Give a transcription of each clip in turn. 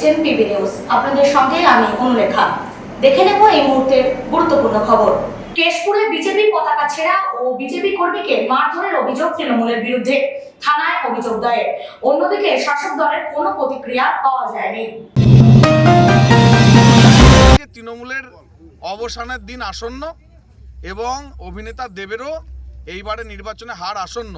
দেখছেন PB news. আপনাদের সঙ্গে আমি অনুলেখা। দেখে নেব এই মুহূর্তের গুরুত্বপূর্ণ খবর। কেশপুরে বিজেপি পতাকা ছেঁড়া ও বিজেপি কর্মীকে মারধরের অভিযোগ তৃণমূলের বিরুদ্ধে, থানায় অভিযোগ দায়ের। অন্যদিকে শাসক দলের কোনো প্রতিক্রিয়া পাওয়া যায়নি। তৃণমূলের অবসানের দিন আসন্ন এবং অভিনেতা দেবেরও এইবারে নির্বাচনে হার আসন্ন।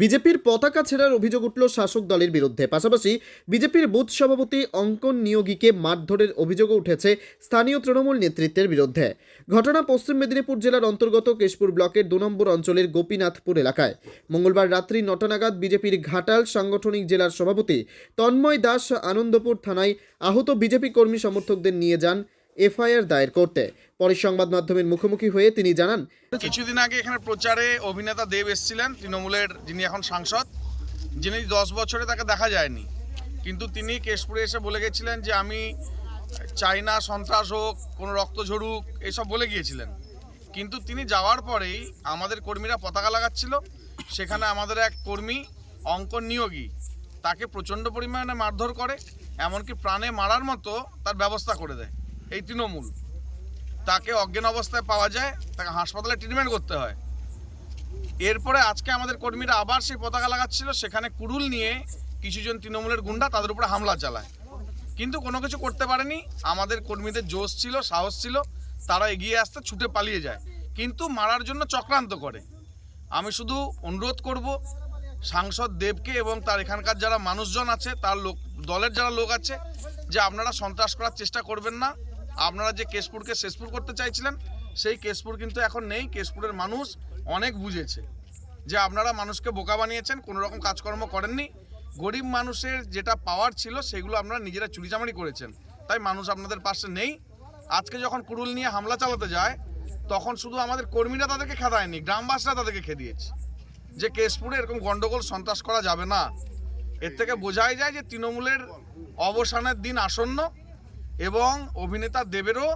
বিজেপির পতাকা ছেঁড়ার অভিযোগ উঠল শাসক দলের বিরুদ্ধে। পাশাপাশি বিজেপির বুথ সভাপতি অঙ্কন নিয়োগীকে মারধরের অভিযোগও উঠেছে স্থানীয় তৃণমূল নেতৃত্বের বিরুদ্ধে। ঘটনা পশ্চিম মেদিনীপুর জেলার অন্তর্গত কেশপুর ব্লকের 2 নম্বর অঞ্চলের গোপীনাথপুর এলাকায়। মঙ্গলবার রাত্রি 9টা নাগাদ বিজেপির ঘাটাল সাংগঠনিক জেলার সভাপতি তন্ময় দাস আনন্দপুর থানায় আহত বিজেপি কর্মী সমর্থকদের নিয়ে যান এফআইআর দায়ের করতে। পরে সংবাদ মাধ্যমের মুখোমুখি হয়ে তিনি জানান, কিছুদিন আগে এখানে প্রচারে অভিনেতা দেব এসেছিলেন, তৃণমূলের যিনি এখন সাংসদ, যিনি 10 বছরে তাকে দেখা যায়নি, কিন্তু তিনি কেশপুরে এসে বলে গেছিলেন যে আমি চাই না সন্ত্রাস হোক, কোনো রক্ত ঝরুক, এসব বলে গিয়েছিলেন। কিন্তু তিনি যাওয়ার পরেই আমাদের কর্মীরা পতাকা লাগাচ্ছিল, সেখানে আমাদের এক কর্মী অঙ্কন নিয়োগী তাকে প্রচণ্ড পরিমাণে মারধর করে, এমনকি প্রাণে মারার মতো তার ব্যবস্থা করে দেয় এই তৃণমূল। তাকে অজ্ঞান অবস্থায় পাওয়া যায়, তাকে হাসপাতালে ট্রিটমেন্ট করতে হয়। এরপরে আজকে আমাদের কর্মীরা আবার সেই পতাকা লাগাচ্ছিল, সেখানে কুড়ুল নিয়ে কিছুজন তৃণমূলের গুন্ডা তাদের উপরে হামলা চালায়, কিন্তু কোনো কিছু করতে পারেনি। আমাদের কর্মীদের জোশ ছিল, সাহস ছিল, তারা এগিয়ে আসতে ছুটে পালিয়ে যায়, কিন্তু মারার জন্য চক্রান্ত করে। আমি শুধু অনুরোধ করব সাংসদ দেবকে এবং তার এখানকার যারা মানুষজন আছে, তার দলের যারা লোক আছে, যে আপনারা সন্ত্রাস করার চেষ্টা করবেন না। আপনারা যে কেশপুরকে শেষপুর করতে চাইছিলেন, সেই কেশপুর কিন্তু এখন নেই। কেশপুরের মানুষ অনেক বুঝেছে যে আপনারা মানুষকে বোকা বানিয়েছেন, কোনো রকম কাজকর্ম করেননি। গরিব মানুষের যেটা পাওয়ার ছিল সেগুলো আপনারা নিজেরা চুরিচামারি করেছেন, তাই মানুষ আপনাদের পাশে নেই। আজকে যখন কুড়ুল নিয়ে হামলা চালাতে যায়, তখন শুধু আমাদের কর্মীরা তাদেরকে খেদায়নি, গ্রামবাসীরা তাদেরকে খেদিয়েছে যে কেশপুরে এরকম গন্ডগোল সন্ত্রাস করা যাবে না। এর থেকে বোঝাই যায় যে তৃণমূলের অবসানের দিন আসন্ন এবং অভিনেতা দেবেরও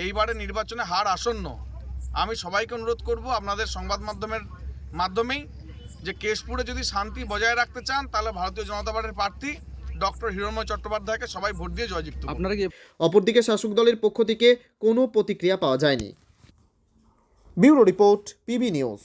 এইবারে নির্বাচনে হার আসন্ন। আমি সবাইকে অনুরোধ করব আপনাদের সংবাদ মাধ্যমের মাধ্যমেই যে কেশপুরে যদি শান্তি বজায় রাখতে চান, তাহলে ভারতীয় জনতা পার্টির প্রার্থী ডক্টর হিরণময় চট্টোপাধ্যায়কে সবাই ভোট দিয়ে জয়যুক্ত করুন। অপরদিকে শাসক দলের পক্ষ থেকে কোনো প্রতিক্রিয়া পাওয়া যায়নি। Bureau report, PB news.